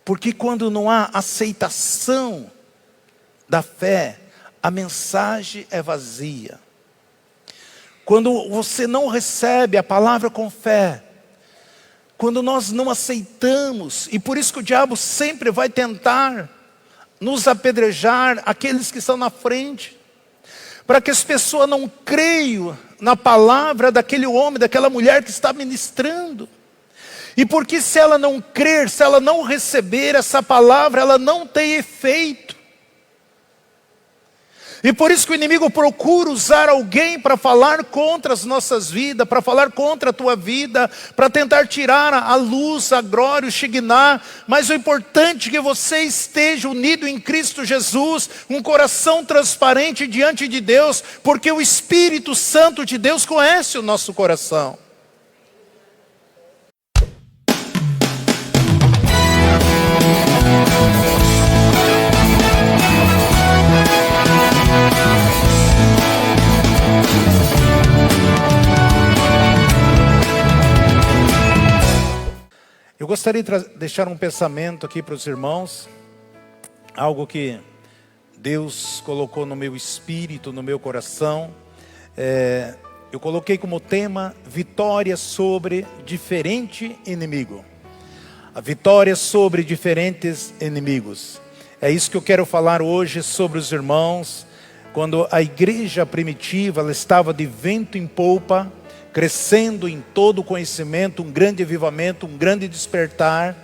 Porque quando não há aceitação da fé, a mensagem é vazia. Quando você não recebe a palavra com fé, quando nós não aceitamos, e por isso que o diabo sempre vai tentar nos apedrejar, aqueles que estão na frente, para que as pessoas não creiam na palavra daquele homem, daquela mulher que está ministrando. E porque se ela não crer, se ela não receber essa palavra, ela não tem efeito. E por isso que o inimigo procura usar alguém para falar contra as nossas vidas, para falar contra a tua vida, para tentar tirar a luz, a glória, o Shekinah. Mas o importante é que você esteja unido em Cristo Jesus, um coração transparente diante de Deus, porque o Espírito Santo de Deus conhece o nosso coração. Eu gostaria de deixar um pensamento aqui para os irmãos, algo que Deus colocou no meu espírito, no meu coração. Eu coloquei como tema, vitória sobre diferente inimigo. A vitória sobre diferentes inimigos. É isso que eu quero falar hoje sobre os irmãos. Quando a igreja primitiva, ela estava de vento em polpa, crescendo em todo o conhecimento, um grande avivamento, um grande despertar,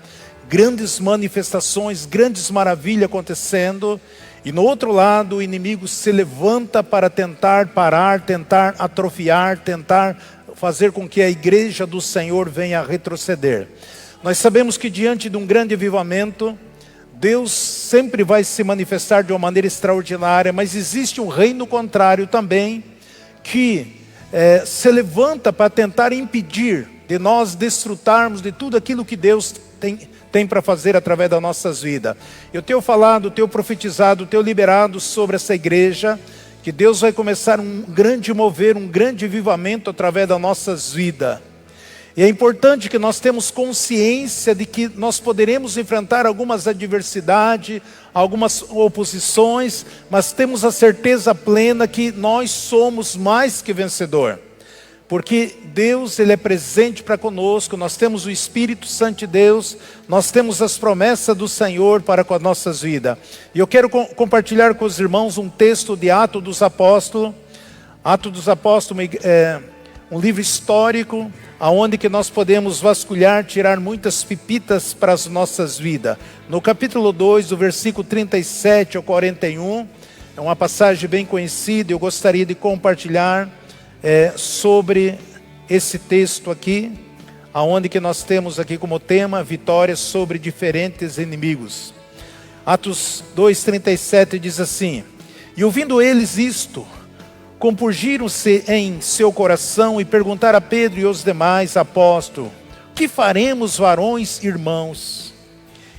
grandes manifestações, grandes maravilhas acontecendo. E no outro lado o inimigo se levanta para tentar parar, tentar atrofiar, tentar fazer com que a igreja do Senhor venha a retroceder. Nós sabemos que diante de um grande avivamento, Deus sempre vai se manifestar de uma maneira extraordinária, mas existe um reino contrário também, que se levanta para tentar impedir de nós desfrutarmos de tudo aquilo que Deus tem para fazer através das nossas vidas. Eu tenho falado, tenho profetizado, tenho liberado sobre essa igreja, que Deus vai começar um grande mover, um grande avivamento através das nossas vidas. E é importante que nós temos consciência de que nós poderemos enfrentar algumas adversidades, algumas oposições, mas temos a certeza plena que nós somos mais que vencedor. Porque Deus, Ele é presente para conosco, nós temos o Espírito Santo de Deus, nós temos as promessas do Senhor para com as nossas vidas. E eu quero compartilhar com os irmãos um texto de Atos dos Apóstolos. Atos dos Apóstolos um livro histórico, aonde que nós podemos vasculhar, tirar muitas pipitas para as nossas vidas. No capítulo 2, do versículo 37 ao 41, é uma passagem bem conhecida, eu gostaria de compartilhar sobre esse texto aqui, aonde que nós temos aqui como tema, vitória sobre diferentes inimigos. Atos 2, 37 diz assim: e ouvindo eles isto, compungiram-se em seu coração e perguntaram a Pedro e aos demais apóstolos: que faremos, varões irmãos?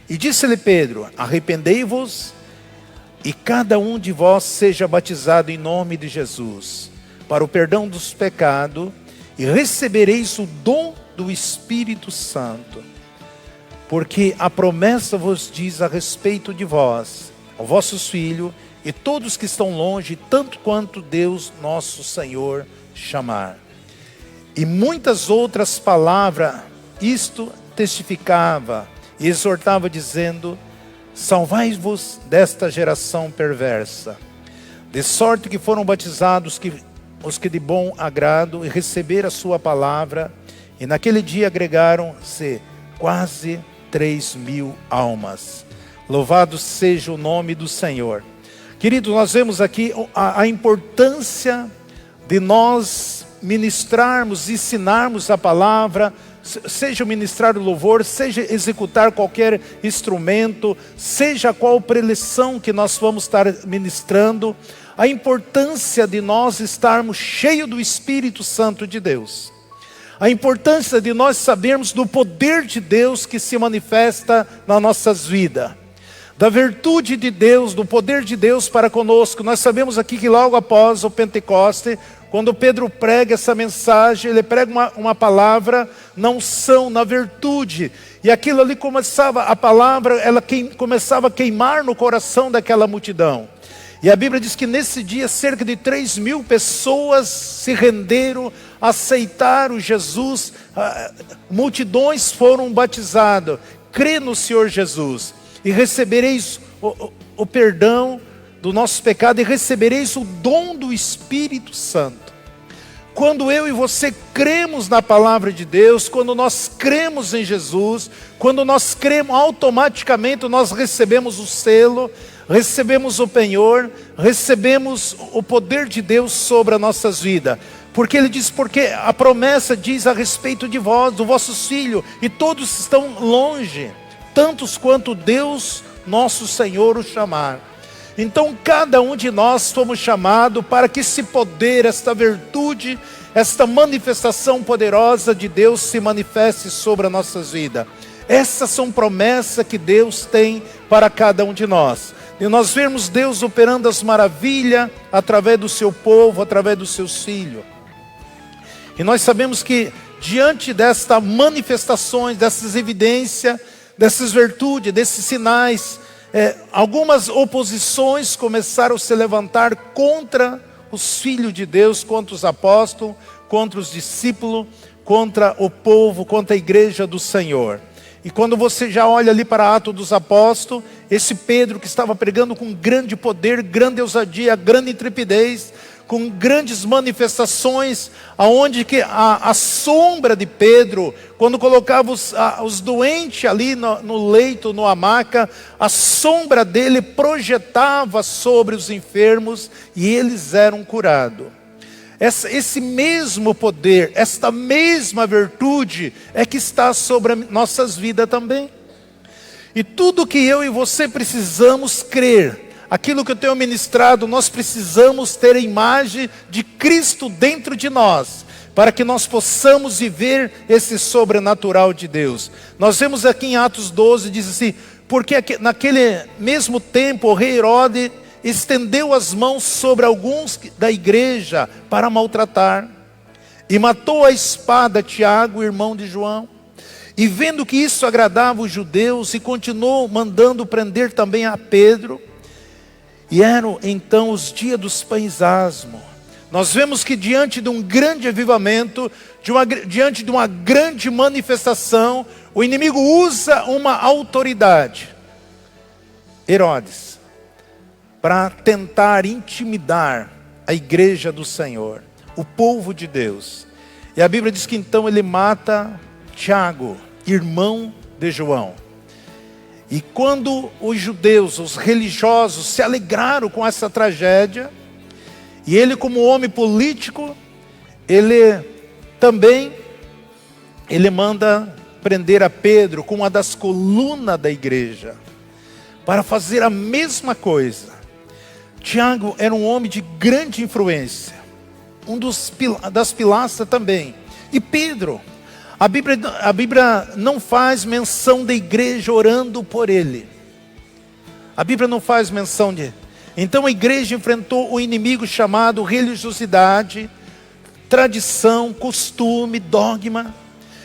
E disse-lhe Pedro: arrependei-vos e cada um de vós seja batizado em nome de Jesus, para o perdão dos pecados, e recebereis o dom do Espírito Santo. Porque a promessa vos diz a respeito de vós, aos vossos filhos, e todos que estão longe, tanto quanto Deus nosso Senhor chamar. E muitas outras palavras, isto testificava e exortava dizendo: salvai-vos desta geração perversa. De sorte que foram batizados os que de bom agrado e receberam a sua palavra, e naquele dia agregaram-se quase 3.000 almas. Louvado seja o nome do Senhor. Queridos, nós vemos aqui a importância de nós ministrarmos, ensinarmos a palavra, seja ministrar o louvor, seja executar qualquer instrumento, seja qual preleção que nós vamos estar ministrando, a importância de nós estarmos cheios do Espírito Santo de Deus. A importância de nós sabermos do poder de Deus que se manifesta nas nossas vidas. da virtude de Deus, do poder de Deus para conosco. Nós sabemos aqui que logo após o Pentecoste, quando Pedro prega essa mensagem, ele prega uma palavra na unção, na virtude. E aquilo ali começava, a palavra, começava a queimar no coração daquela multidão. E a Bíblia diz que nesse dia cerca de 3.000 pessoas se renderam, aceitaram Jesus, multidões foram batizadas. Crê no Senhor Jesus e recebereis o perdão do nosso pecado e recebereis o dom do Espírito Santo. Quando eu e você cremos na palavra de Deus, quando nós cremos em Jesus, quando nós cremos, automaticamente nós recebemos o selo, recebemos o penhor, recebemos o poder de Deus sobre as nossas vidas. Porque ele diz, porque a promessa diz a respeito de vós, dos vossos filhos, e todos estão longe, tantos quanto Deus, nosso Senhor, o chamar. Então cada um de nós fomos chamados para que esse poder, esta virtude, esta manifestação poderosa de Deus se manifeste sobre as nossas vidas. Essas são promessas que Deus tem para cada um de nós. E nós vemos Deus operando as maravilhas através do seu povo, através dos seus filhos. E nós sabemos que diante destas manifestações, dessas evidências, dessas virtudes, desses sinais, algumas oposições começaram a se levantar contra os filhos de Deus, contra os apóstolos, contra os discípulos, contra o povo, contra a igreja do Senhor. E quando você já olha ali para Atos dos Apóstolos, esse Pedro que estava pregando com grande poder, grande ousadia, grande intrepidez, com grandes manifestações, aonde que a sombra de Pedro, quando colocava os doentes ali no leito, no hamaca, a sombra dele projetava sobre os enfermos e eles eram curados. Esse mesmo poder, esta mesma virtude é que está sobre nossas vidas também. E tudo que eu e você precisamos crer, aquilo que eu tenho ministrado, nós precisamos ter a imagem de Cristo dentro de nós, para que nós possamos viver esse sobrenatural de Deus. Nós vemos aqui em Atos 12, diz assim, porque naquele mesmo tempo o rei Herodes estendeu as mãos sobre alguns da igreja para maltratar, e matou a espada Tiago, irmão de João. E vendo que isso agradava os judeus, e continuou mandando prender também a Pedro. E eram então os dias dos pães asmos. Nós vemos que diante de um grande avivamento, diante de uma grande manifestação, o inimigo usa uma autoridade, Herodes, para tentar intimidar a igreja do Senhor, o povo de Deus. E a Bíblia diz que então ele mata Tiago, irmão de João. E quando os judeus, os religiosos, se alegraram com essa tragédia, e ele como homem político, ele manda prender a Pedro com uma das colunas da igreja, para fazer a mesma coisa. Tiago era um homem de grande influência, das pilastras também. E Pedro, a Bíblia não faz menção da igreja orando por ele. A Bíblia não faz menção de... Então a igreja enfrentou o inimigo chamado religiosidade, tradição, costume, dogma.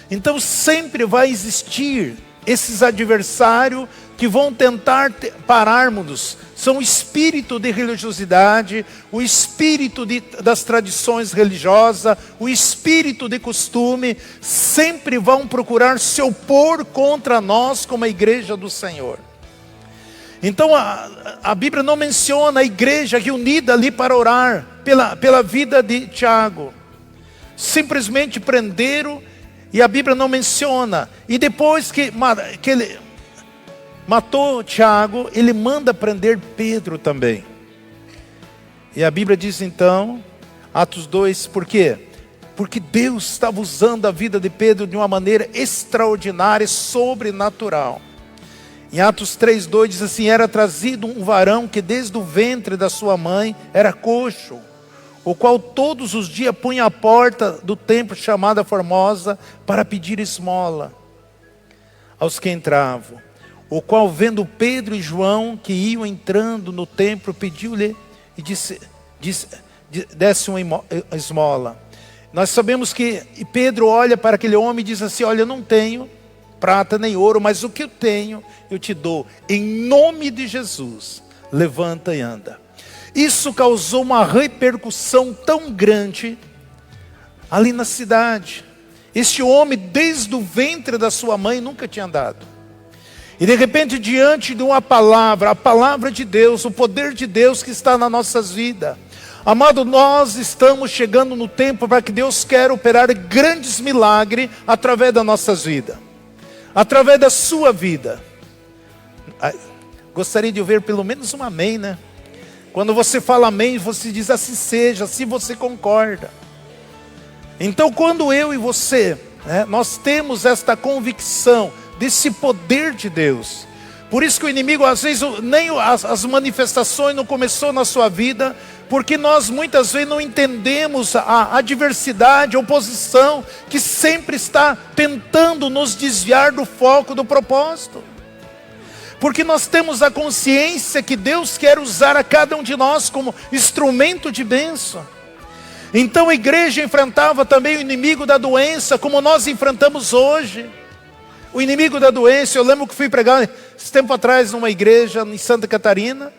Então sempre vai existir esses adversários que vão tentar pararmos. São o espírito de religiosidade, o espírito das tradições religiosas, o espírito de costume, sempre vão procurar se opor contra nós como a igreja do Senhor. Então a Bíblia não menciona a igreja reunida ali para orar pela vida de Tiago. Simplesmente prenderam e a Bíblia não menciona. E depois que ele matou Tiago, ele manda prender Pedro também. E a Bíblia diz então, Atos 2, por quê? Porque Deus estava usando a vida de Pedro de uma maneira extraordinária e sobrenatural. Em Atos 3:2 diz assim, era trazido um varão que desde o ventre da sua mãe era coxo, o qual todos os dias punha à porta do templo chamada Formosa para pedir esmola aos que entravam. o qual, vendo Pedro e João que iam entrando no templo, pediu-lhe e desse uma esmola. Nós sabemos que Pedro olha para aquele homem e diz assim: olha, eu não tenho prata nem ouro, mas o que eu tenho eu te dou. Em nome de Jesus, levanta e anda. Isso causou uma repercussão tão grande ali na cidade. Este homem, desde o ventre da sua mãe, nunca tinha andado. E de repente, diante de uma palavra, a palavra de Deus, o poder de Deus que está nas nossas vidas. Amado, nós estamos chegando no tempo para que Deus quer operar grandes milagres através das nossas vidas. Através da sua vida. Gostaria de ouvir pelo menos um amém, né? Quando você fala amém, você diz assim seja, assim você concorda. Então, quando eu e você, nós temos esta convicção desse poder de Deus. Por isso que o inimigo, às vezes, nem as manifestações não começou na sua vida, porque nós muitas vezes não entendemos a adversidade, a oposição, que sempre está tentando nos desviar do foco do propósito. Porque nós temos a consciência que Deus quer usar a cada um de nós como instrumento de bênção. Então a igreja enfrentava também o inimigo da doença, como nós enfrentamos hoje. O inimigo da doença, eu lembro que fui pregar esse tempo atrás numa igreja em Santa Catarina.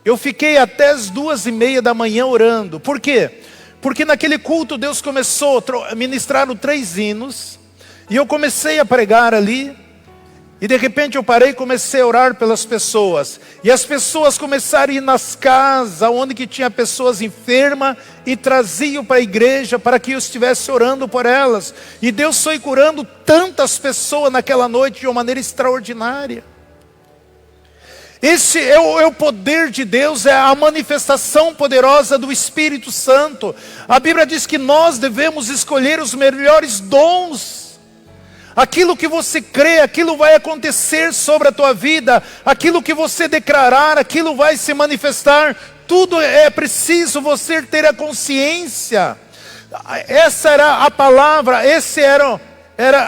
Eu fiquei até as 2:30 da manhã orando. Por quê? Porque naquele culto Deus começou a ministrar 3 hinos. E eu comecei a pregar ali. E de repente eu parei e comecei a orar pelas pessoas. E as pessoas começaram a ir nas casas, onde que tinha pessoas enfermas, e traziam para a igreja para que eu estivesse orando por elas. E Deus foi curando tantas pessoas naquela noite de uma maneira extraordinária. Esse é o poder de Deus, é a manifestação poderosa do Espírito Santo. A Bíblia diz que nós devemos escolher os melhores dons. Aquilo que você crê, aquilo vai acontecer sobre a tua vida. Aquilo que você declarar, aquilo vai se manifestar. Tudo é preciso você ter a consciência. Essa era a palavra, esse era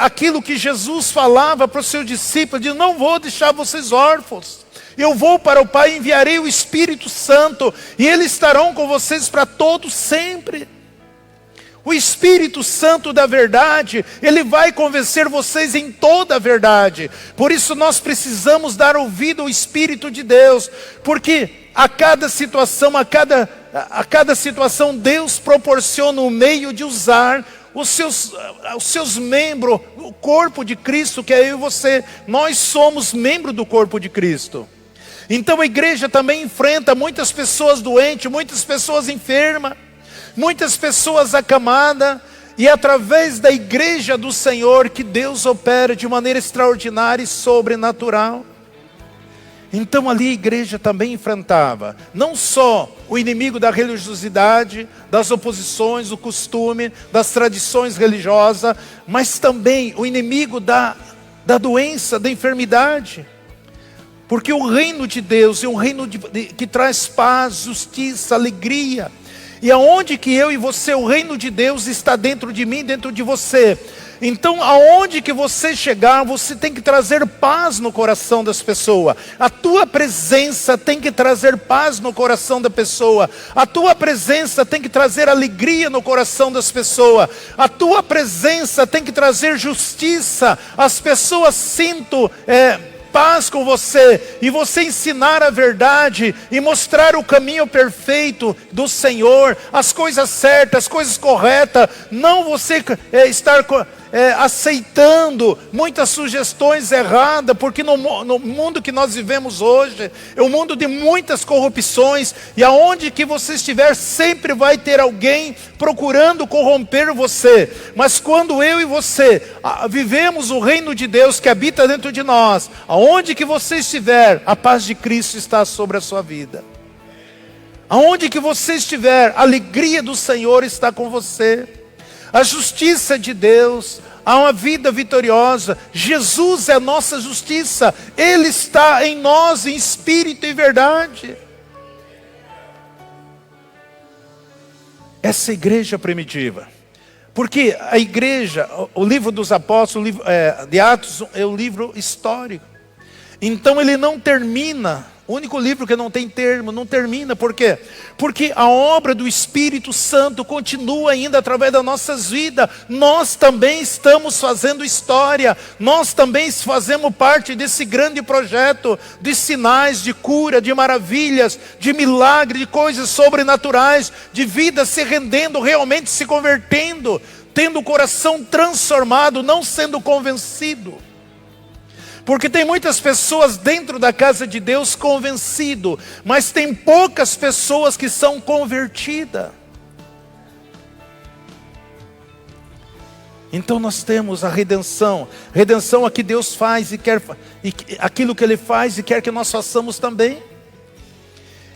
aquilo que Jesus falava para os seus discípulos. Diz: não vou deixar vocês órfãos. Eu vou para o Pai e enviarei o Espírito Santo. E eles estarão com vocês para todos sempre. O Espírito Santo da verdade, ele vai convencer vocês em toda a verdade. Por isso nós precisamos dar ouvido ao Espírito de Deus. Porque a cada situação, a cada situação, Deus proporciona um meio de usar os seus membros, o corpo de Cristo, que é eu e você. Nós somos membros do corpo de Cristo. Então a igreja também enfrenta muitas pessoas doentes, muitas pessoas enfermas, muitas pessoas acamadas, e é através da igreja do Senhor que Deus opera de maneira extraordinária e sobrenatural. Então ali a igreja também enfrentava, não só o inimigo da religiosidade, das oposições, do costume, das tradições religiosas, mas também o inimigo da doença, da enfermidade. Porque o reino de Deus é um reino que traz paz, justiça, alegria. E aonde que eu e você, o reino de Deus está dentro de mim, dentro de você. Então aonde que você chegar, você tem que trazer paz no coração das pessoas. A tua presença tem que trazer paz no coração da pessoa. A tua presença tem que trazer alegria no coração das pessoas. A tua presença tem que trazer justiça. As pessoas sintam paz com você, e você ensinar a verdade, e mostrar o caminho perfeito do Senhor, as coisas certas, as coisas corretas, não você estar aceitando muitas sugestões erradas, porque no mundo que nós vivemos hoje, é um mundo de muitas corrupções, e aonde que você estiver, sempre vai ter alguém procurando corromper você. Mas quando eu e você vivemos o reino de Deus que habita dentro de nós, aonde que você estiver, a paz de Cristo está sobre a sua vida. Aonde que você estiver, a alegria do Senhor está com você. A justiça de Deus, há uma vida vitoriosa. Jesus é a nossa justiça. Ele está em nós, em espírito e verdade. Essa igreja primitiva. Porque a igreja, o livro dos apóstolos, de Atos, é um livro histórico. Então ele não termina. O único livro que não tem termo, não termina. Por quê? Porque a obra do Espírito Santo continua ainda através das nossas vidas. Nós também estamos fazendo história. Nós também fazemos parte desse grande projeto de sinais, de cura, de maravilhas, de milagre, de coisas sobrenaturais, de vida se rendendo, realmente se convertendo, tendo o coração transformado, não sendo convencido. Porque tem muitas pessoas dentro da casa de Deus convencido, mas tem poucas pessoas que são convertidas. Então nós temos a redenção. Redenção é que Deus faz e quer, e aquilo que Ele faz e quer que nós façamos também.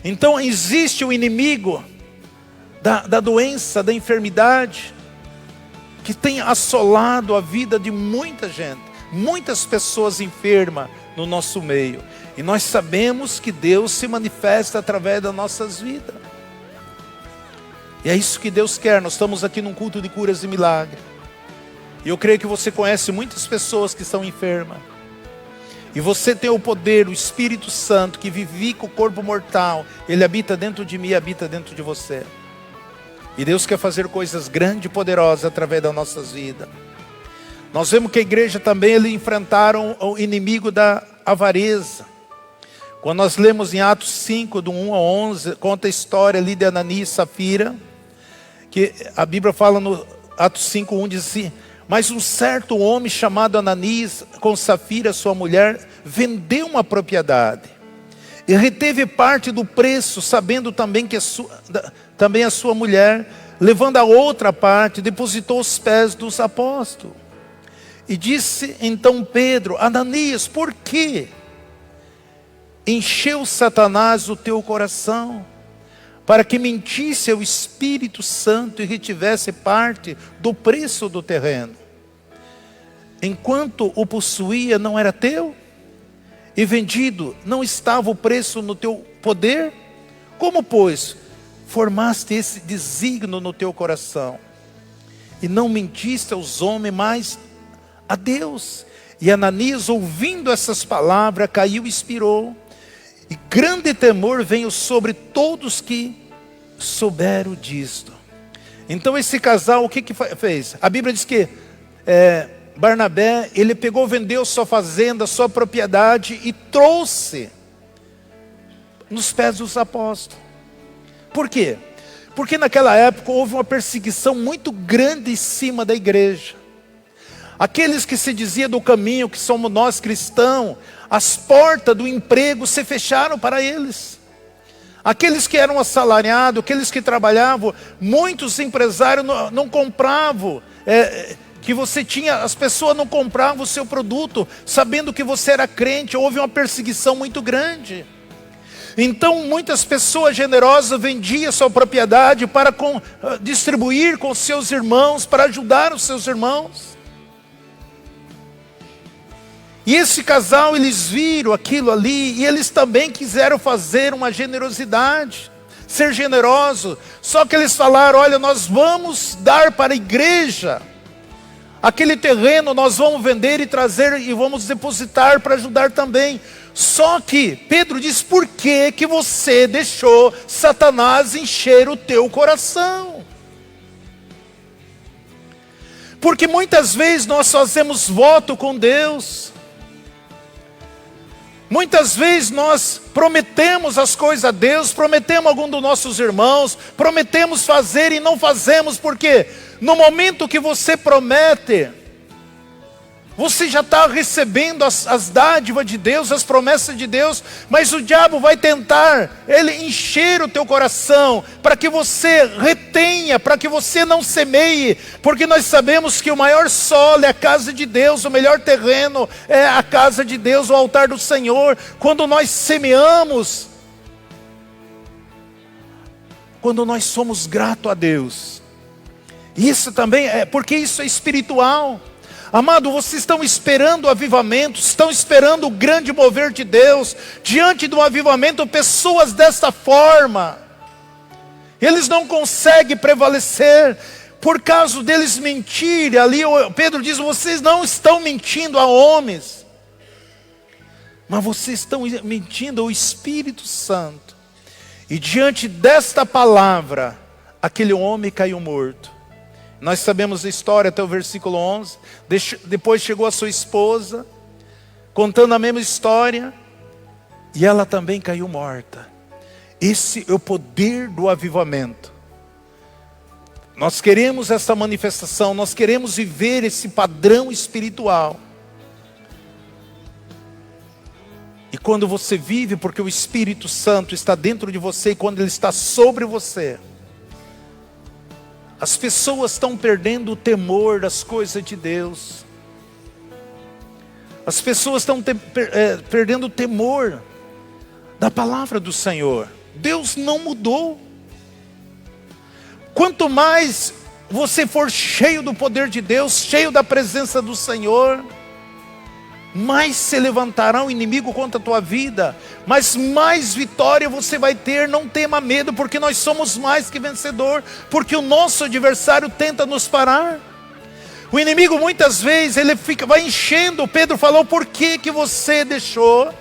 Então existe o inimigo da doença, da enfermidade, que tem assolado a vida de muita gente. Muitas pessoas enfermas no nosso meio. E nós sabemos que Deus se manifesta através das nossas vidas. E é isso que Deus quer. Nós estamos aqui num culto de curas e milagres. E eu creio que você conhece muitas pessoas que estão enfermas. E você tem o poder, o Espírito Santo, que vivifica o corpo mortal. Ele habita dentro de mim e habita dentro de você. E Deus quer fazer coisas grandes e poderosas através das nossas vidas. Nós vemos que a igreja também, eles enfrentaram o inimigo da avareza. Quando nós lemos em Atos 5, do 1 ao 11, conta a história ali de Ananias e Safira, que a Bíblia fala no Atos 5, 1, diz assim: mas um certo homem chamado Ananias, com Safira, sua mulher, vendeu uma propriedade, e reteve parte do preço, sabendo também que também a sua mulher, levando a outra parte, depositou aos pés dos apóstolos. E disse então Pedro: Ananias, por que encheu Satanás o teu coração, para que mentisse ao Espírito Santo e retivesse parte do preço do terreno? Enquanto o possuía, não era teu? E vendido, não estava o preço no teu poder? Como, pois, formaste esse desígnio no teu coração? E não mentiste aos homens, mas a Deus. E Ananias, ouvindo essas palavras, caiu e expirou. E grande temor veio sobre todos que souberam disto. Então esse casal, o que fez? A Bíblia diz que Barnabé, ele pegou, vendeu sua fazenda, sua propriedade e trouxe nos pés dos apóstolos. Por quê? Porque naquela época houve uma perseguição muito grande em cima da igreja. Aqueles que se dizia do caminho, que somos nós cristãos, as portas do emprego se fecharam para eles. Aqueles que eram assalariados, aqueles que trabalhavam, muitos empresários não compravam, que você tinha, as pessoas não compravam o seu produto, sabendo que você era crente. Houve uma perseguição muito grande. Então muitas pessoas generosas vendiam sua propriedade para distribuir com seus irmãos, para ajudar os seus irmãos. E esse casal, eles viram aquilo ali, e eles também quiseram fazer uma generosidade, ser generoso. Só que eles falaram: olha, nós vamos dar para a igreja, aquele terreno nós vamos vender e trazer, e vamos depositar para ajudar também. Só que Pedro diz: por que que você deixou Satanás encher o teu coração? Porque muitas vezes nós fazemos voto com Deus. Muitas vezes nós prometemos as coisas a Deus, prometemos a algum dos nossos irmãos, prometemos fazer e não fazemos, porque no momento que você promete, você já está recebendo as dádivas de Deus, as promessas de Deus, mas o diabo vai tentar, ele encher o teu coração, para que você retenha, para que você não semeie, porque nós sabemos que o maior solo é a casa de Deus, o melhor terreno é a casa de Deus, o altar do Senhor. Quando nós semeamos, quando nós somos gratos a Deus, isso também porque isso é espiritual. Amado, vocês estão esperando o avivamento, estão esperando o grande mover de Deus. Diante do avivamento, pessoas desta forma, eles não conseguem prevalecer, por causa deles mentirem. Ali Pedro diz: vocês não estão mentindo a homens, Mas vocês estão mentindo ao Espírito Santo. E diante desta palavra, aquele homem caiu morto. Nós sabemos a história até o versículo 11. Depois chegou a sua esposa, contando a mesma história, e ela também caiu morta. Esse é o poder do avivamento. Nós queremos essa manifestação, nós queremos viver esse padrão espiritual. E quando você vive, porque o Espírito Santo está dentro de você, e quando Ele está sobre você, as pessoas estão perdendo o temor das coisas de Deus. As pessoas estão perdendo o temor da palavra do Senhor. Deus não mudou. Quanto mais você for cheio do poder de Deus, cheio da presença do Senhor, mais se levantará o inimigo contra a tua vida, mas mais vitória você vai ter. Não tema medo, porque nós somos mais que vencedor, porque o nosso adversário tenta nos parar. O inimigo muitas vezes vai enchendo. Pedro falou: por que você deixou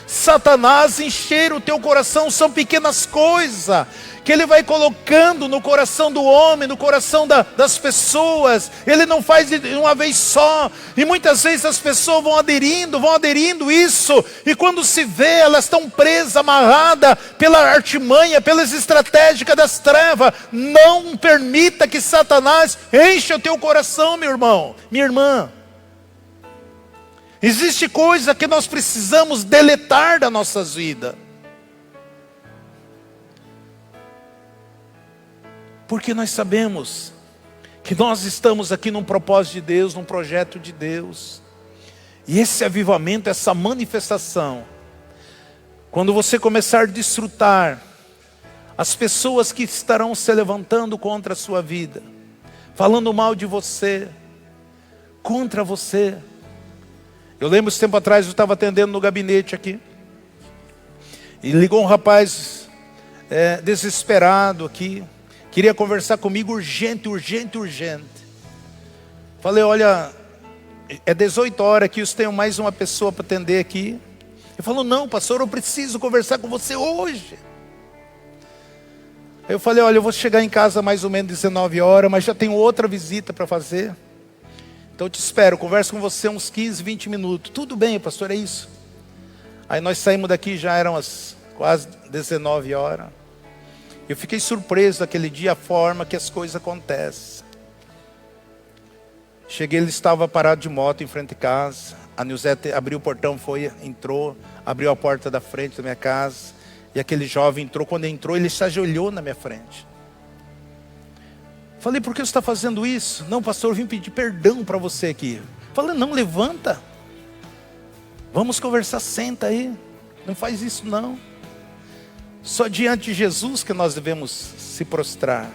Satanás encher o teu coração? São pequenas coisas que ele vai colocando no coração do homem, no coração das pessoas. Ele não faz de uma vez só, e muitas vezes as pessoas vão aderindo isso, e quando se vê, elas estão presas, amarradas pela artimanha, pelas estratégias das trevas. Não permita que Satanás encha o teu coração, meu irmão, minha irmã. Existe coisa que nós precisamos deletar das nossas vidas, porque nós sabemos que nós estamos aqui num propósito de Deus, num projeto de Deus. E esse avivamento, essa manifestação, quando você começar a desfrutar, as pessoas que estarão se levantando contra a sua vida, falando mal de você, contra você. Eu lembro, esse tempo atrás, eu estava atendendo no gabinete aqui, e ligou um rapaz desesperado aqui, queria conversar comigo urgente. Falei: olha, é 18 horas aqui, eu tenho mais uma pessoa para atender aqui. Ele falou: não, pastor, eu preciso conversar com você hoje. Eu falei: olha, eu vou chegar em casa mais ou menos 19 horas, mas já tenho outra visita para fazer. Então eu te espero, converso com você uns 15, 20 minutos. Tudo bem, pastor, é isso. Aí nós saímos daqui, já eram quase 19 horas. Eu fiquei surpreso naquele dia, a forma que as coisas acontecem. Cheguei, ele estava parado de moto em frente à casa. A Nilzete abriu o portão, entrou, abriu a porta da frente da minha casa. E aquele jovem entrou. Quando entrou, ele se ajoelhou na minha frente. Falei: por que você está fazendo isso? Não, pastor, eu vim pedir perdão para você aqui. Falei: não, levanta. Vamos conversar, senta aí. Não faz isso não. Só diante de Jesus que nós devemos se prostrar.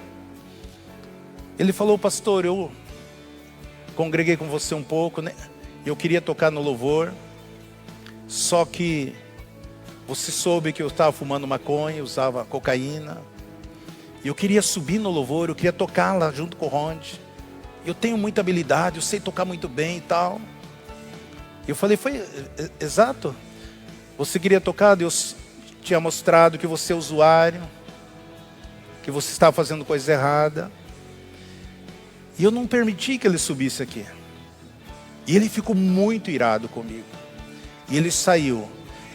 Ele falou: pastor, eu congreguei com você um pouco, né? Eu queria tocar no louvor. Só que você soube que eu estava fumando maconha, usava cocaína. E eu queria subir no louvor, eu queria tocar lá junto com o Ronde. Eu tenho muita habilidade, eu sei tocar muito bem e tal. Eu falei: foi exato? Você queria tocar? Deus tinha mostrado que você é usuário, que você estava fazendo coisa errada. E eu não permiti que ele subisse aqui. E ele ficou muito irado comigo. E ele saiu.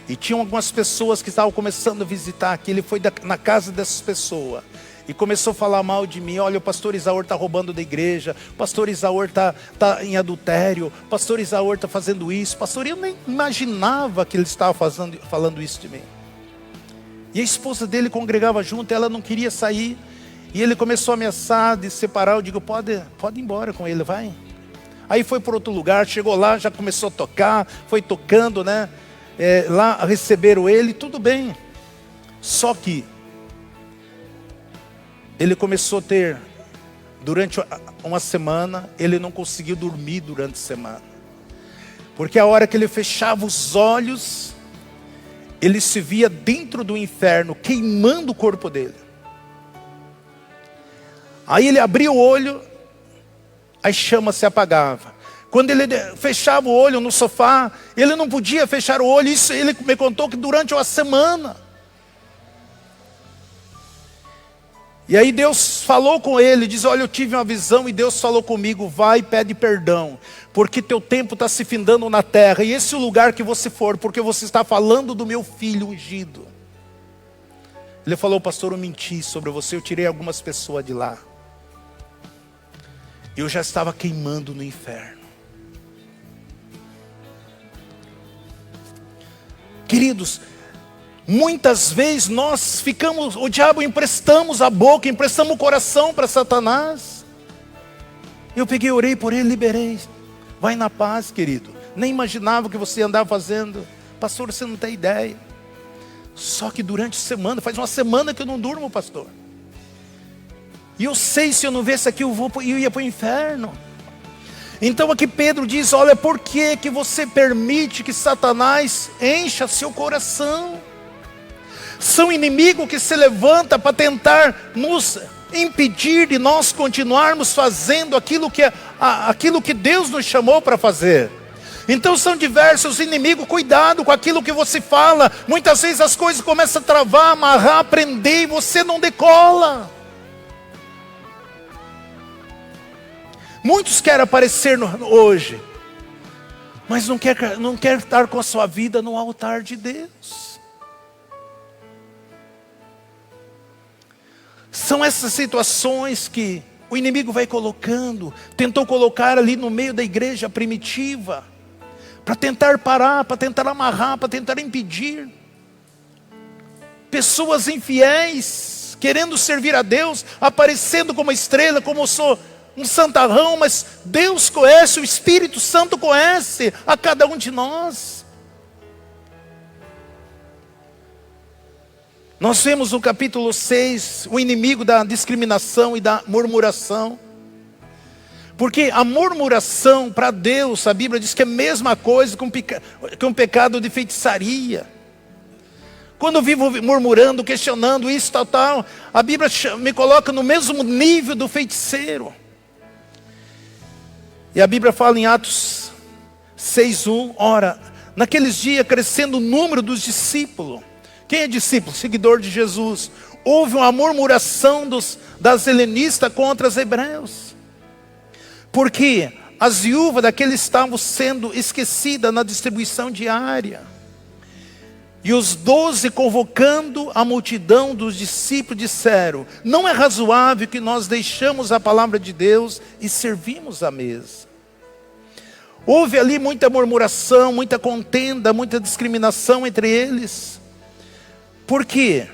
E tinham algumas pessoas que estavam começando a visitar aqui. Ele foi na casa dessas pessoas e começou a falar mal de mim. Olha, o pastor Isaur está roubando da igreja. O pastor Isaur está em adultério. O pastor Isaur está fazendo isso. Pastor, eu nem imaginava que ele estava falando isso de mim. E a esposa dele congregava junto, ela não queria sair. E ele começou a ameaçar de separar. Eu digo: pode ir embora com ele, vai. Aí foi para outro lugar, chegou lá, já começou a tocar, foi tocando, né? Lá receberam ele, tudo bem. Só que ele começou a ter, durante uma semana, ele não conseguiu dormir durante a semana. Porque a hora que ele fechava os olhos, ele se via dentro do inferno, queimando o corpo dele. Aí ele abria o olho, as chamas se apagavam. Quando ele fechava o olho no sofá, ele não podia fechar o olho. Isso ele me contou que durante uma semana. E aí Deus falou com ele, diz: olha, eu tive uma visão e Deus falou comigo, vai e pede perdão, porque teu tempo está se findando na terra, e esse é o lugar que você for, porque você está falando do meu filho ungido. Ele falou: pastor, eu menti sobre você, eu tirei algumas pessoas de lá. Eu já estava queimando no inferno. Queridos, muitas vezes nós ficamos, o diabo emprestamos a boca, emprestamos o coração para Satanás. Eu peguei, orei por ele, liberei. Vai na paz, querido. Nem imaginava o que você andava fazendo. Pastor, você não tem ideia. Só que durante a semana, faz uma semana que eu não durmo, pastor. E eu sei, se eu não visse aqui, eu ia para o inferno. Então aqui Pedro diz: olha, por que que você permite que Satanás encha seu coração? São inimigos que se levantam para tentar nos impedir de nós continuarmos fazendo aquilo que Deus nos chamou para fazer. Então são diversos inimigos. Cuidado com aquilo que você fala. Muitas vezes as coisas começam a travar, amarrar, prender, e você não decola. Muitos querem aparecer hoje, mas não quer estar com a sua vida no altar de Deus. São essas situações que o inimigo vai colocando. Tentou colocar ali no meio da igreja primitiva, para tentar parar, para tentar amarrar, para tentar impedir. Pessoas infiéis, querendo servir a Deus, aparecendo como estrela, como eu sou um santarrão, mas Deus conhece, o Espírito Santo conhece a cada um de nós. Nós vemos no capítulo 6, o inimigo da discriminação e da murmuração. Porque a murmuração para Deus, a Bíblia diz que é a mesma coisa que um pecado de feitiçaria. Quando eu vivo murmurando, questionando isso, tal, a Bíblia me coloca no mesmo nível do feiticeiro. E a Bíblia fala em Atos 6:1, ora, naqueles dias crescendo o número dos discípulos. Quem é discípulo? Seguidor de Jesus. Houve uma murmuração das helenistas contra os hebreus. Porque as viúvas daqueles estavam sendo esquecidas na distribuição diária. E os 12, convocando a multidão dos discípulos, disseram: não é razoável que nós deixamos a palavra de Deus e servimos a mesa. Houve ali muita murmuração, muita contenda, muita discriminação entre eles. Por quê?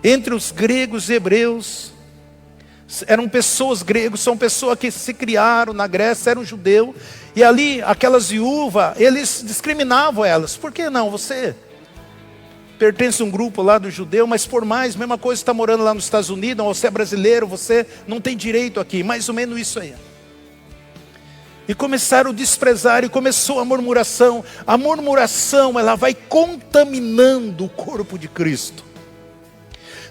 Entre os gregos e hebreus, eram pessoas gregas, são pessoas que se criaram na Grécia, eram judeus. E ali, aquelas viúvas, eles discriminavam elas. Por que não? Você pertence a um grupo lá do judeu, mas por mais, mesma coisa, está morando lá nos Estados Unidos, ou você é brasileiro, você não tem direito aqui. Mais ou menos isso aí. E começaram a desprezar, e começou a murmuração. A murmuração, ela vai contaminando o corpo de Cristo.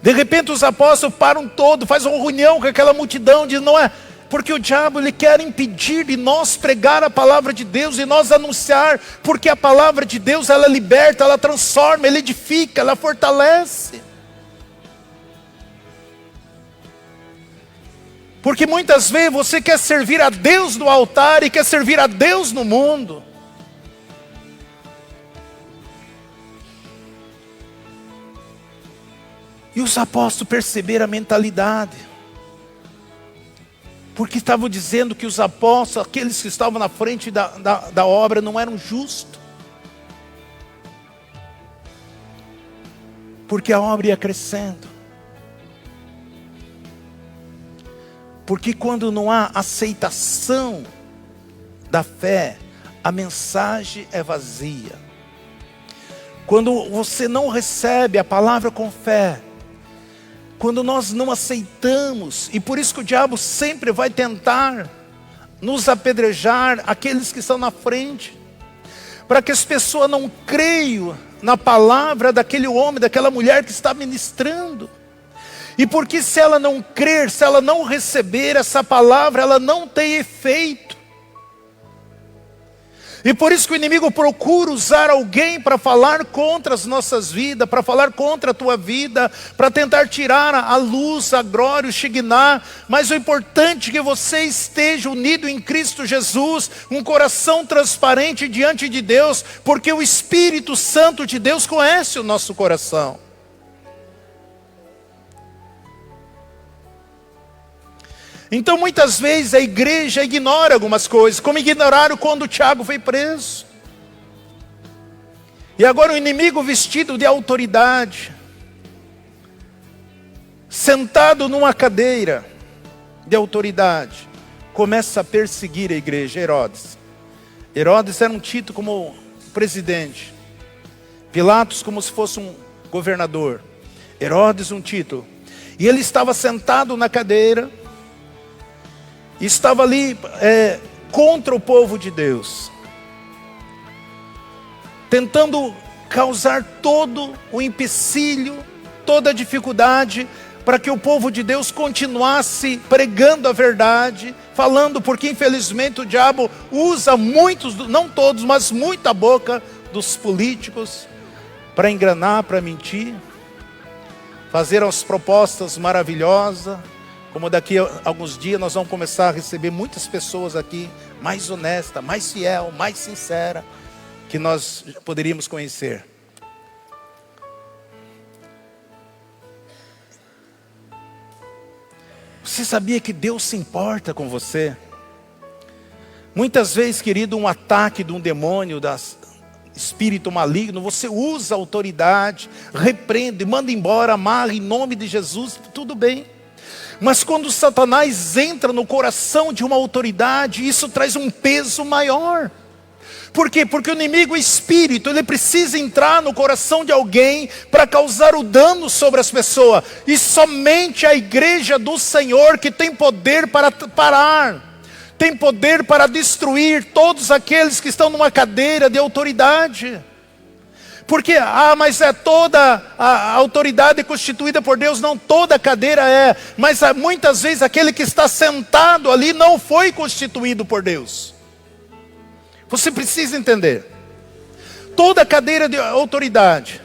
De repente os apóstolos param todos, fazem uma reunião com aquela multidão, diz: não é... Porque o diabo, ele quer impedir de nós pregar a palavra de Deus e nós anunciar, porque a palavra de Deus, ela liberta, ela transforma, ela edifica, ela fortalece. Porque muitas vezes você quer servir a Deus no altar e quer servir a Deus no mundo. E os apóstolos perceberam a mentalidade. Porque estavam dizendo que os apóstolos, aqueles que estavam na frente da obra, não eram justos. Porque a obra ia crescendo. Porque quando não há aceitação da fé, a mensagem é vazia. Quando você não recebe a palavra com fé, quando nós não aceitamos, e por isso que o diabo sempre vai tentar nos apedrejar, aqueles que estão na frente, para que as pessoas não creiam na palavra daquele homem, daquela mulher que está ministrando. E porque se ela não crer, se ela não receber essa palavra, ela não tem efeito. E por isso que o inimigo procura usar alguém para falar contra as nossas vidas, para falar contra a tua vida, para tentar tirar a luz, a glória, o Shekinah. Mas o importante é que você esteja unido em Cristo Jesus, um coração transparente diante de Deus, porque o Espírito Santo de Deus conhece o nosso coração. Então muitas vezes a igreja ignora algumas coisas, como ignoraram quando Tiago foi preso. E agora o inimigo vestido de autoridade, sentado numa cadeira de autoridade, começa a perseguir a igreja. Herodes era um tido como presidente, Pilatos como se fosse um governador, Herodes um título. E ele estava sentado na cadeira, estava ali contra o povo de Deus, tentando causar todo o empecilho, toda a dificuldade, para que o povo de Deus continuasse pregando a verdade, falando, porque infelizmente o diabo usa muitos, não todos, mas muita boca dos políticos, para enganar, para mentir, fazer as propostas maravilhosas, como daqui a alguns dias nós vamos começar a receber muitas pessoas aqui, mais honesta, mais fiel, mais sincera, que nós poderíamos conhecer. Você sabia que Deus se importa com você? Muitas vezes, querido, um ataque de um demônio, espírito maligno, você usa a autoridade, repreende, manda embora, amarra em nome de Jesus, tudo bem. Mas quando Satanás entra no coração de uma autoridade, isso traz um peso maior. Por quê? Porque o inimigo, o espírito, ele precisa entrar no coração de alguém para causar o dano sobre as pessoas. E somente a igreja do Senhor que tem poder para parar, tem poder para destruir todos aqueles que estão numa cadeira de autoridade. Porque, mas toda a autoridade é constituída por Deus. Não, toda cadeira é. Mas muitas vezes aquele que está sentado ali não foi constituído por Deus. Você precisa entender. Toda cadeira de autoridade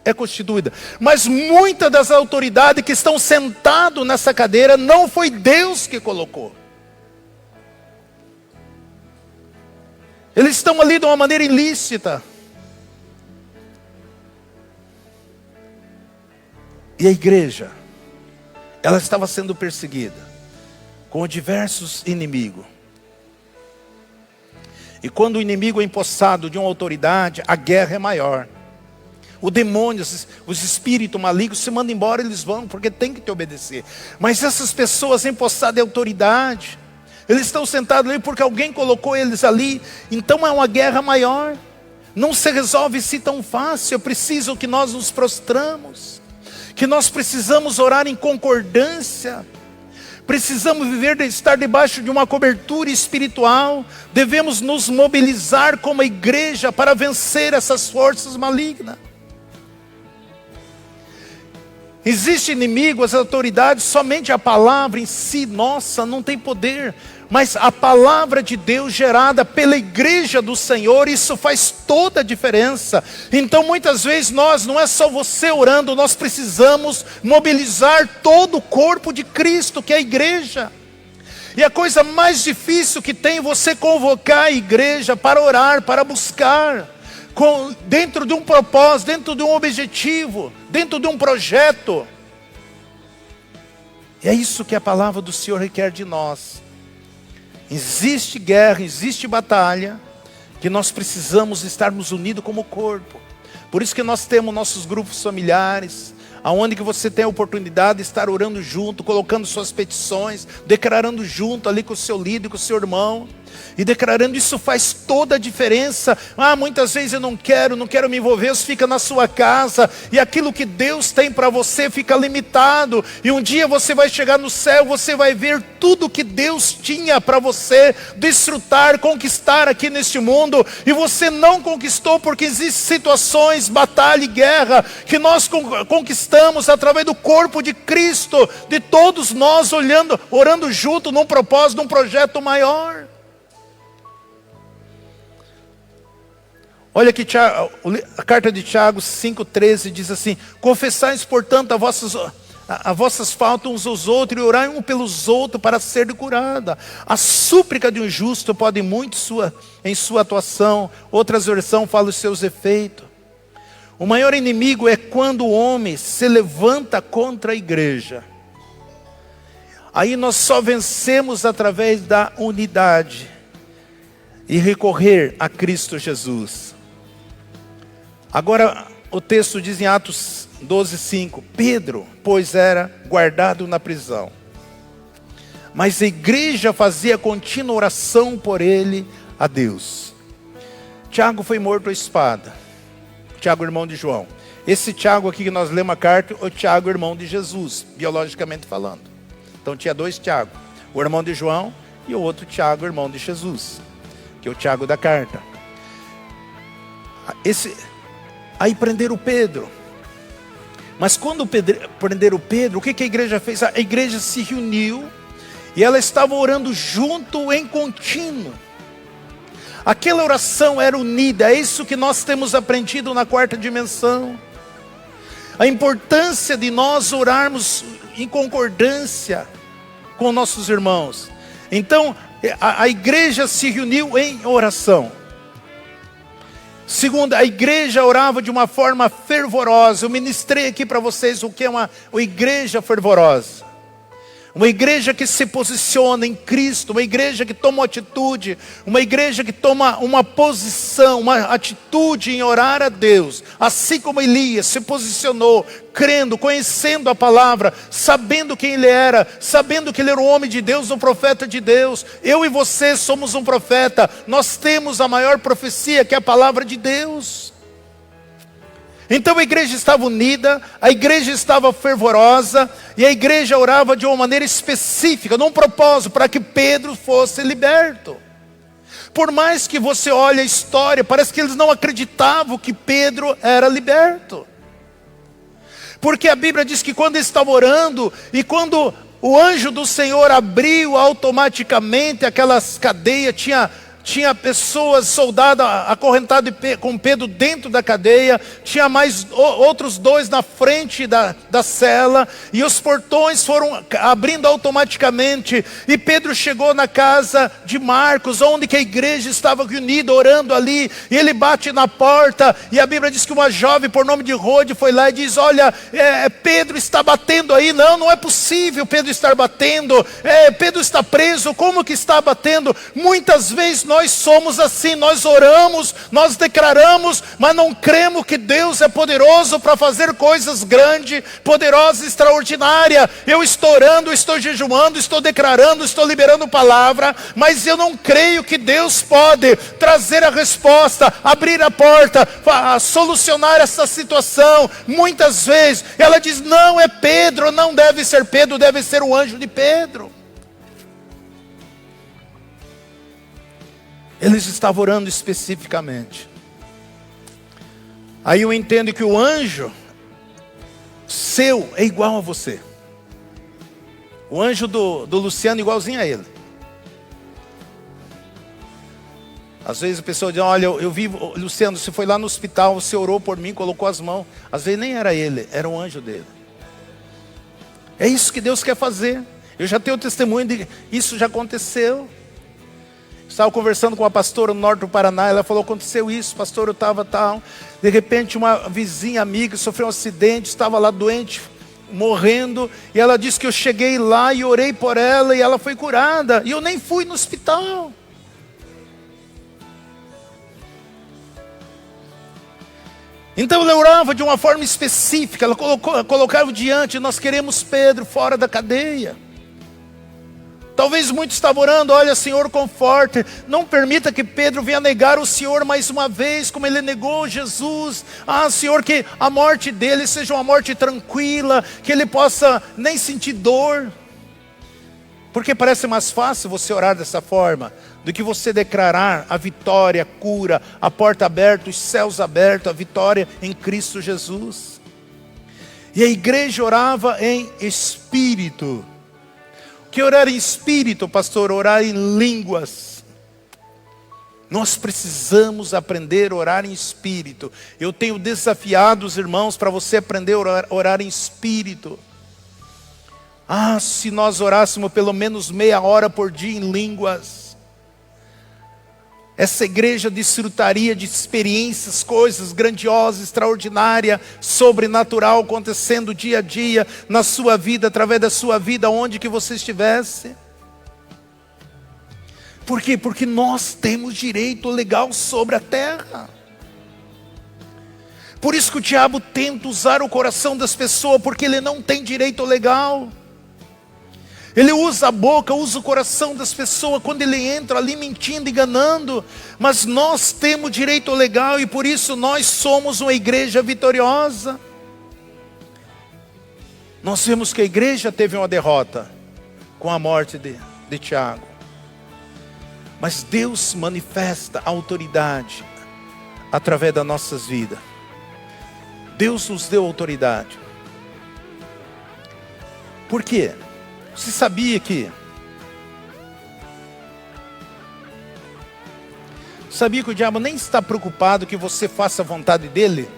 é constituída. Mas muitas das autoridades que estão sentadas nessa cadeira, não foi Deus que colocou. Eles estão ali de uma maneira ilícita. E a igreja, ela estava sendo perseguida com diversos inimigos. E quando o inimigo é empossado de uma autoridade, a guerra é maior. O demônio, os espíritos malignos se mandam embora, eles vão, porque tem que te obedecer. Mas essas pessoas empossadas de autoridade, eles estão sentados ali porque alguém colocou eles ali. Então é uma guerra maior. Não se resolve assim tão fácil. É preciso que nós nos prostramos, que nós precisamos orar em concordância, precisamos estar debaixo de uma cobertura espiritual, devemos nos mobilizar como igreja para vencer essas forças malignas. Existe inimigo, as autoridades, somente a palavra em si, nossa, não tem poder. Mas a palavra de Deus gerada pela igreja do Senhor, isso faz toda a diferença. Então muitas vezes não é só você orando, nós precisamos mobilizar todo o corpo de Cristo, que é a igreja. E a coisa mais difícil que tem é você convocar a igreja para orar, para buscar, dentro de um propósito, dentro de um objetivo, dentro de um projeto. E é isso que a palavra do Senhor requer de nós. Existe guerra, existe batalha, que nós precisamos estarmos unidos como corpo. Por isso que nós temos nossos grupos familiares, aonde que você tem a oportunidade de estar orando junto, colocando suas petições, declarando junto ali com o seu líder, com o seu irmão, e declarando, isso faz toda a diferença. Muitas vezes eu não quero me envolver, você fica na sua casa, e aquilo que Deus tem para você fica limitado, e um dia você vai chegar no céu, você vai ver tudo que Deus tinha para você desfrutar, conquistar aqui neste mundo, e você não conquistou, porque existem situações, batalha e guerra, que nós conquistamos através do corpo de Cristo, de todos nós orando junto num propósito, num projeto maior. Olha aqui, a carta de Tiago 5,13 diz assim: confessais, portanto, a vossas faltas uns aos outros, e orai um pelos outros para ser curada. A súplica de um justo pode muito em sua atuação. Outras versões falam os seus efeitos. O maior inimigo é quando o homem se levanta contra a igreja. Aí nós só vencemos através da unidade e recorrer a Cristo Jesus. Agora o texto diz em Atos 12:5: Pedro, pois era guardado na prisão, mas a igreja fazia contínua oração por ele a Deus. Tiago foi morto à espada. Tiago, irmão de João. Esse Tiago aqui que nós lemos a carta, é o Tiago, irmão de Jesus, biologicamente falando. Então tinha dois Tiago, o irmão de João e o outro Tiago, irmão de Jesus, que é o Tiago da carta. Aí prenderam Pedro. Mas quando prenderam Pedro, o que a igreja fez? A igreja se reuniu e ela estava orando junto em contínuo. Aquela oração era unida. É isso que nós temos aprendido na quarta dimensão. A importância de nós orarmos em concordância com nossos irmãos. Então, a igreja se reuniu em oração. Segundo, a igreja orava de uma forma fervorosa. Eu ministrei aqui para vocês o que é uma igreja fervorosa. Uma igreja que se posiciona em Cristo, uma igreja que toma uma atitude, uma igreja que toma uma posição, uma atitude em orar a Deus. Assim como Elias se posicionou, crendo, conhecendo a palavra, sabendo quem ele era, sabendo que ele era um homem de Deus, um profeta de Deus. Eu e você somos um profeta, nós temos a maior profecia que é a palavra de Deus. Então a igreja estava unida, a igreja estava fervorosa, e a igreja orava de uma maneira específica, num propósito, para que Pedro fosse liberto. Por mais que você olhe a história, parece que eles não acreditavam que Pedro era liberto. Porque a Bíblia diz que quando eles estavam orando, e quando o anjo do Senhor abriu automaticamente aquelas cadeias, tinha pessoas, soldados acorrentados com Pedro dentro da cadeia. Tinha mais outros dois na frente da cela. E os portões foram abrindo automaticamente. E Pedro chegou na casa de Marcos, onde que a igreja estava reunida, orando ali. E ele bate na porta. E a Bíblia diz que uma jovem por nome de Rode foi lá e diz: olha, Pedro está batendo aí. Não é possível Pedro estar batendo. Pedro está preso, como que está batendo? Muitas vezes nós somos assim, nós oramos, nós declaramos, mas não cremos que Deus é poderoso para fazer coisas grandes, poderosas, extraordinárias. Eu estou orando, estou jejuando, estou declarando, estou liberando palavra, mas eu não creio que Deus pode trazer a resposta, abrir a porta, solucionar essa situação. Muitas vezes ela diz: não é Pedro, não deve ser Pedro, deve ser o anjo de Pedro. Eles estavam orando especificamente. Aí eu entendo que o anjo seu é igual a você. O anjo do Luciano é igualzinho a ele. Às vezes a pessoa diz: olha, eu vi, Luciano, você foi lá no hospital, você orou por mim, colocou as mãos. Às vezes nem era ele, era um anjo dele. É isso que Deus quer fazer. Eu já tenho testemunho de isso já aconteceu. Estava conversando com uma pastora no norte do Paraná. Ela falou: aconteceu isso, pastor, eu estava tal. De repente uma vizinha amiga sofreu um acidente, estava lá doente, morrendo. E ela disse que eu cheguei lá e orei por ela e ela foi curada. E eu nem fui no hospital. Então ela orava de uma forma específica. Ela colocava diante: nós queremos Pedro fora da cadeia. Talvez muitos estavam orando: olha, Senhor, conforte, não permita que Pedro venha negar o Senhor mais uma vez, como ele negou Jesus. Senhor, que a morte dele seja uma morte tranquila, que ele possa nem sentir dor. Porque parece mais fácil você orar dessa forma, do que você declarar a vitória, a cura, a porta aberta, os céus abertos, a vitória em Cristo Jesus. E a igreja orava em espírito. Que orar em espírito, pastor? Orar em línguas. Nós precisamos aprender a orar em espírito. Eu tenho desafiado os irmãos para você aprender a orar em espírito. Se nós orássemos pelo menos meia hora por dia em línguas. Essa igreja desfrutaria de experiências, coisas grandiosas, extraordinárias, sobrenatural acontecendo dia a dia na sua vida, através da sua vida, onde que você estivesse. Por quê? Porque nós temos direito legal sobre a terra. Por isso que o diabo tenta usar o coração das pessoas, porque ele não tem direito legal. Ele usa a boca, usa o coração das pessoas quando ele entra ali mentindo, enganando. Mas nós temos direito legal e por isso nós somos uma igreja vitoriosa. Nós vemos que a igreja teve uma derrota com a morte de Tiago. Mas Deus manifesta a autoridade através das nossas vidas. Deus nos deu autoridade. Por quê? Você sabia que o diabo nem está preocupado que você faça a vontade dele?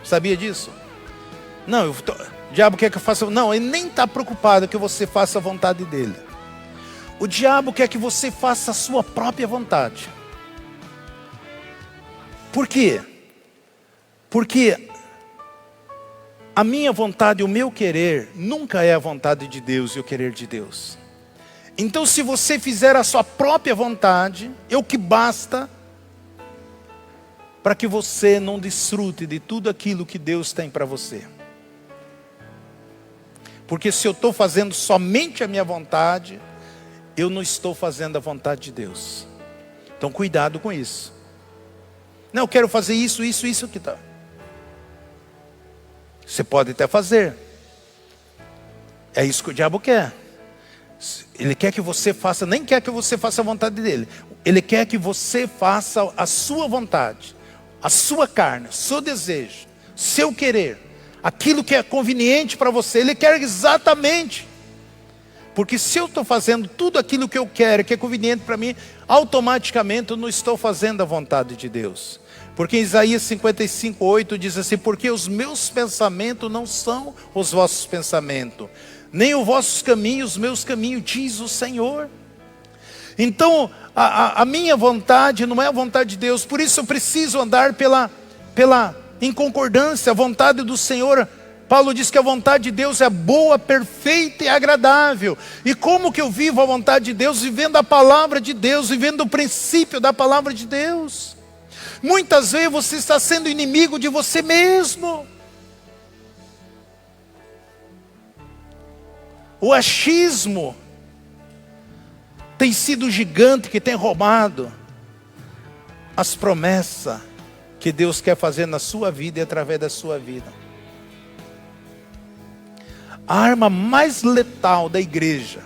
Sabia disso? Não, o diabo quer que eu faça... Não, ele nem está preocupado que você faça a vontade dele. O diabo quer que você faça a sua própria vontade. Por quê? Porque a minha vontade, o meu querer, nunca é a vontade de Deus e o querer de Deus. Então se você fizer a sua própria vontade, é o que basta para que você não desfrute de tudo aquilo que Deus tem para você. Porque se eu estou fazendo somente a minha vontade, eu não estou fazendo a vontade de Deus. Então cuidado com isso. Não, eu quero fazer isso que tá. Você pode até fazer. É isso que o diabo quer. Ele quer que você faça, nem quer que você faça a vontade dele. Ele quer que você faça a sua vontade, a sua carne, o seu desejo, seu querer, aquilo que é conveniente para você. Ele quer exatamente. Porque se eu estou fazendo tudo aquilo que eu quero, que é conveniente para mim, automaticamente eu não estou fazendo a vontade de Deus. Porque em Isaías 55:8 diz assim: porque os meus pensamentos não são os vossos pensamentos, nem os vossos caminhos, os meus caminhos, diz o Senhor. Então, a minha vontade não é a vontade de Deus, por isso eu preciso andar em concordância, a vontade do Senhor. Paulo diz que a vontade de Deus é boa, perfeita e agradável. E como que eu vivo a vontade de Deus? Vivendo a palavra de Deus, vivendo o princípio da palavra de Deus. Muitas vezes você está sendo inimigo de você mesmo. O achismo tem sido o gigante que tem roubado as promessas que Deus quer fazer na sua vida e através da sua vida. A arma mais letal da igreja,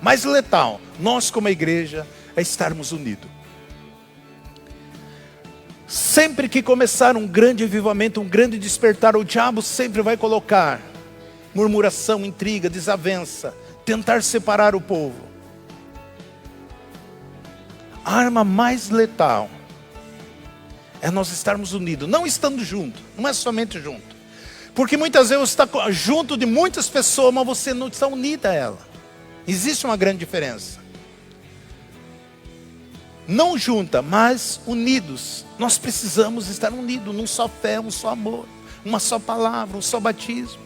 mais letal, nós como igreja, é estarmos unidos. Sempre que começar um grande avivamento, um grande despertar, o diabo sempre vai colocar murmuração, intriga, desavença, tentar separar o povo. A arma mais letal é nós estarmos unidos, não estando juntos, não é somente junto. Porque muitas vezes você está junto de muitas pessoas, mas você não está unido a ela. Existe uma grande diferença. Não junta, mas unidos. Nós precisamos estar unidos num só fé, um só amor, uma só palavra, um só batismo,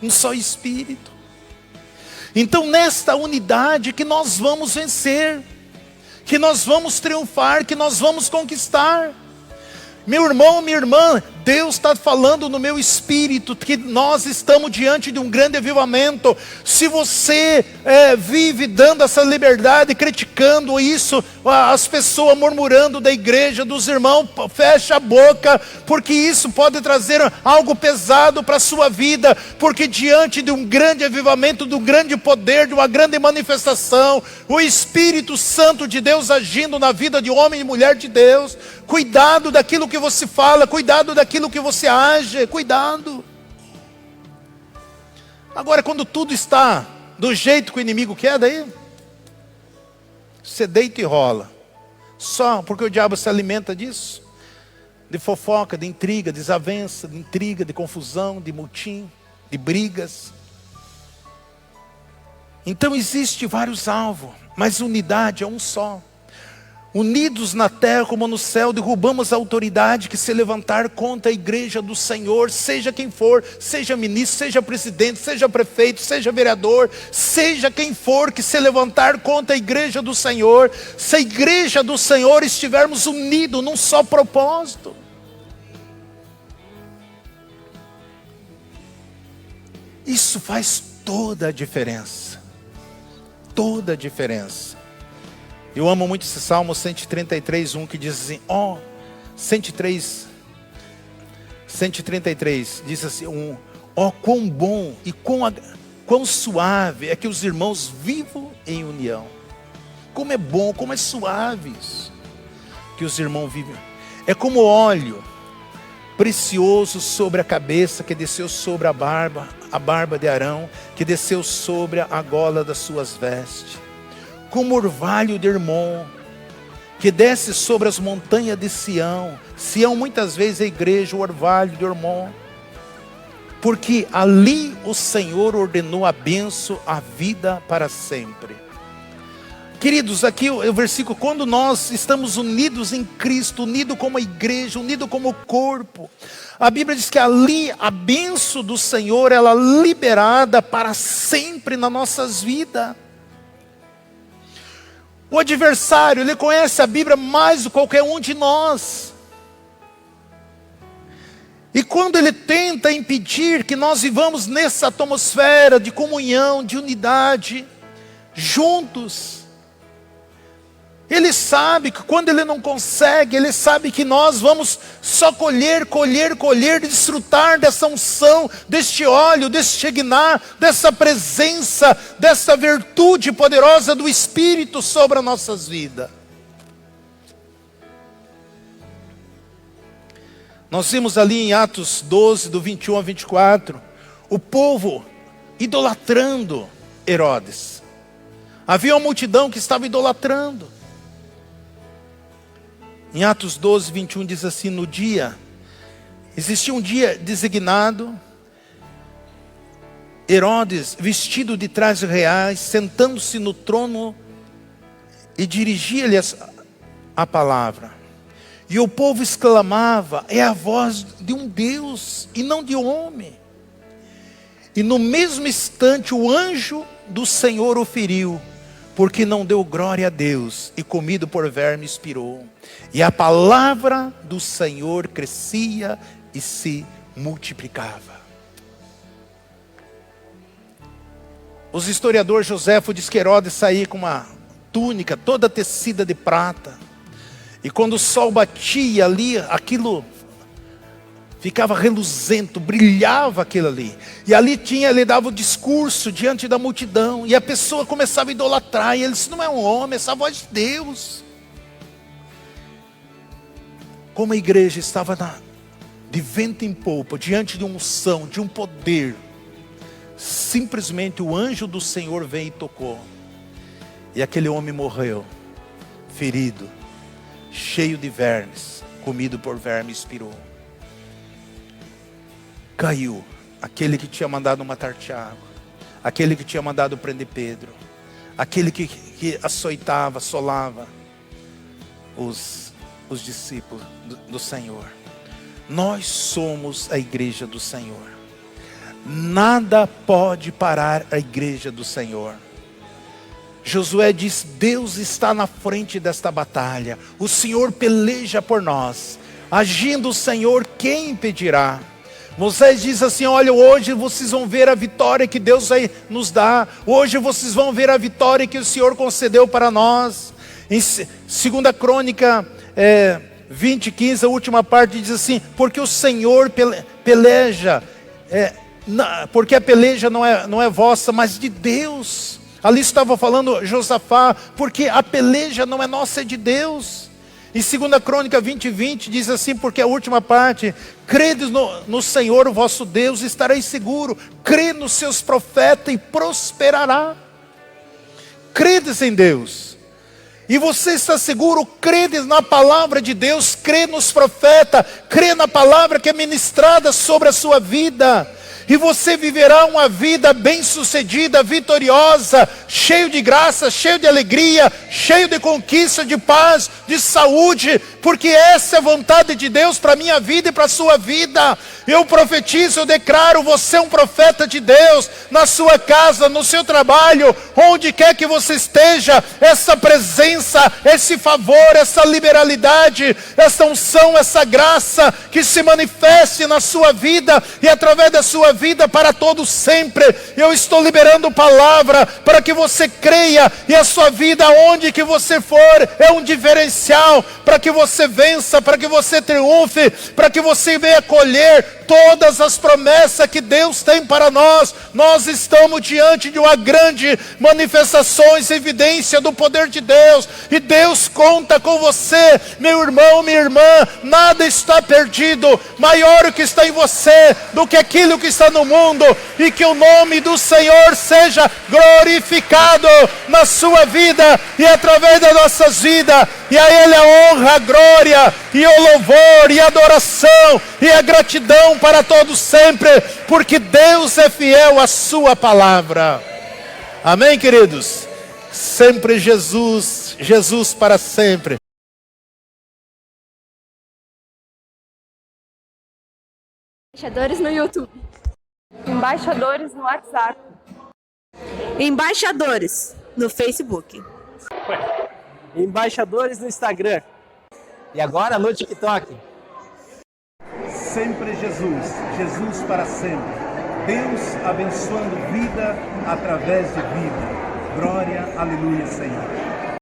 um só Espírito. Então nesta unidade que nós vamos vencer, que nós vamos triunfar, que nós vamos conquistar. Meu irmão, minha irmã, Deus está falando no meu espírito que nós estamos diante de um grande avivamento. Se você vive dando essa liberdade, criticando isso, as pessoas murmurando da igreja, dos irmãos, fecha a boca, porque isso pode trazer algo pesado para a sua vida, porque diante de um grande avivamento, de um grande poder, de uma grande manifestação, o Espírito Santo de Deus agindo na vida de homem e mulher de Deus, cuidado daquilo que você fala, cuidado daquilo que você age, cuidado. Agora, quando tudo está do jeito que o inimigo quer, daí você deita e rola. Só porque o diabo se alimenta disso? De fofoca, de intriga, de desavença, de intriga, de confusão, de motim, de brigas. Então existe vários alvos, mas unidade é um só. Unidos na terra como no céu, derrubamos a autoridade que se levantar contra a igreja do Senhor, seja quem for, seja ministro, seja presidente, seja prefeito, seja vereador, seja quem for que se levantar contra a igreja do Senhor. Se a igreja do Senhor estivermos unidos num só propósito. Isso faz toda a diferença. Toda a diferença. Eu amo muito esse Salmo 133, 1, que diz assim, 133, diz assim, quão bom e quão suave é que os irmãos vivam em união. Como é bom, como é suave isso, que os irmãos vivem. É como óleo precioso sobre a cabeça, que desceu sobre a barba de Arão, que desceu sobre a gola das suas vestes. Como orvalho de Hermon, que desce sobre as montanhas de Sião. Sião muitas vezes é a igreja, o orvalho de Hermon. Porque ali o Senhor ordenou a bênção, a vida para sempre. Queridos, aqui o versículo, quando nós estamos unidos em Cristo, unidos como a igreja, unidos como corpo, a Bíblia diz que ali a bênção do Senhor, ela é liberada para sempre nas nossas vidas. O adversário, ele conhece a Bíblia mais do que qualquer um de nós. E quando ele tenta impedir que nós vivamos nessa atmosfera de comunhão, de unidade, juntos, ele sabe que quando ele não consegue, ele sabe que nós vamos só colher, desfrutar dessa unção, deste óleo, deste Shekinah, dessa presença, dessa virtude poderosa do Espírito sobre as nossas vidas. Nós vimos ali em Atos 12, do 21 a 24, o povo idolatrando Herodes. Havia uma multidão que estava idolatrando. Em Atos 12, 21 diz assim, existia um dia designado, Herodes, vestido de trajes reais, sentando-se no trono e dirigia-lhes a palavra. E o povo exclamava, é a voz de um Deus e não de homem. E no mesmo instante o anjo do Senhor o feriu, porque não deu glória a Deus, e comido por verme expirou. E a palavra do Senhor crescia e se multiplicava. Os historiadores Joséfo diz que Herodes saía com uma túnica toda tecida de prata. E quando o sol batia ali, aquilo ficava reluzento, brilhava aquilo ali. E ali ele dava o discurso diante da multidão. E a pessoa começava a idolatrar. E ele disse, não é um homem, essa é a voz de Deus. Como a igreja estava de vento em polpa, diante de uma unção, de um poder. Simplesmente o anjo do Senhor veio e tocou. E aquele homem morreu, ferido, cheio de vermes, comido por verme, expirou. Caiu aquele que tinha mandado matar Tiago, aquele que tinha mandado prender Pedro, aquele que açoitava, assolava os discípulos do Senhor. Nós somos a igreja do Senhor. Nada pode parar a igreja do Senhor. Josué diz, Deus está na frente desta batalha, o Senhor peleja por nós, agindo o Senhor, quem impedirá? Moisés diz assim, olha, hoje vocês vão ver a vitória que Deus vai nos dar, hoje vocês vão ver a vitória que o Senhor concedeu para nós. Em 2 Crônica 20, 15, a última parte diz assim, porque o Senhor peleja, porque a peleja não é vossa, mas de Deus. Ali estava falando Josafá, porque a peleja não é nossa, é de Deus. Em 2 Crônica 20, 20 diz assim, porque a última parte, credes no Senhor o vosso Deus, estareis seguro, crê nos seus profetas e prosperará. Credes em Deus. E você está seguro, crê na palavra de Deus, crê nos profetas, crê na palavra que é ministrada sobre a sua vida. E você viverá uma vida bem-sucedida, vitoriosa, cheio de graça, cheio de alegria, cheio de conquista, de paz, de saúde, porque essa é a vontade de Deus para a minha vida e para a sua vida. Eu profetizo, eu declaro, você é um profeta de Deus, na sua casa, no seu trabalho, onde quer que você esteja, essa presença, esse favor, essa liberalidade, essa unção, essa graça, que se manifeste na sua vida e através da sua vida para todos sempre. Eu estou liberando palavra para que você creia e a sua vida, onde que você for, é um diferencial para que você vença, para que você triunfe, para que você venha colher todas as promessas que Deus tem para nós. Nós estamos diante de uma grande manifestação e evidência do poder de Deus, e Deus conta com você, meu irmão, minha irmã. Nada está perdido, maior o que está em você do que aquilo que está no mundo, e que o nome do Senhor seja glorificado na sua vida e através das nossas vidas, e a Ele a honra, a glória e o louvor e a adoração e a gratidão para todos sempre, porque Deus é fiel à sua palavra. Amém, queridos? Sempre Jesus, Jesus para sempre. Embaixadores no YouTube. Embaixadores no WhatsApp. Embaixadores no Facebook. Embaixadores no Instagram. E agora no TikTok. Sempre Jesus, Jesus para sempre. Deus abençoando vida através de vida. Glória, aleluia, Senhor.